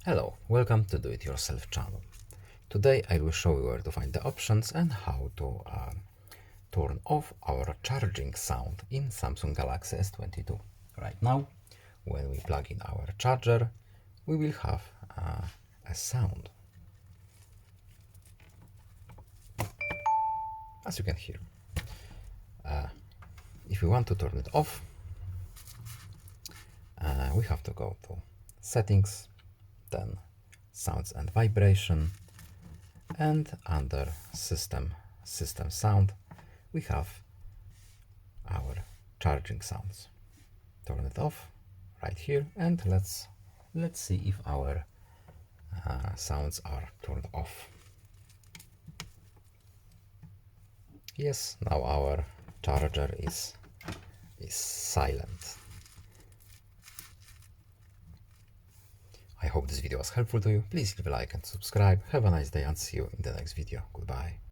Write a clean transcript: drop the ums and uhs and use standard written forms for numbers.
Hello, welcome to Do It Yourself channel. Today I will show you where to find the options and how to turn off our charging sound in Samsung Galaxy S22. Right now, when we plug in our charger, we will have a sound, as you can hear. If we want to turn it off, we have to go to Settings, then Sounds and Vibration, and under System Sound we have our charging sounds. Turn it off right here, and let's see if our sounds are turned off. Yes, now our charger is silent. I hope this video was helpful to you. Please leave a like and subscribe. Have a nice day and see you in the next video. Goodbye.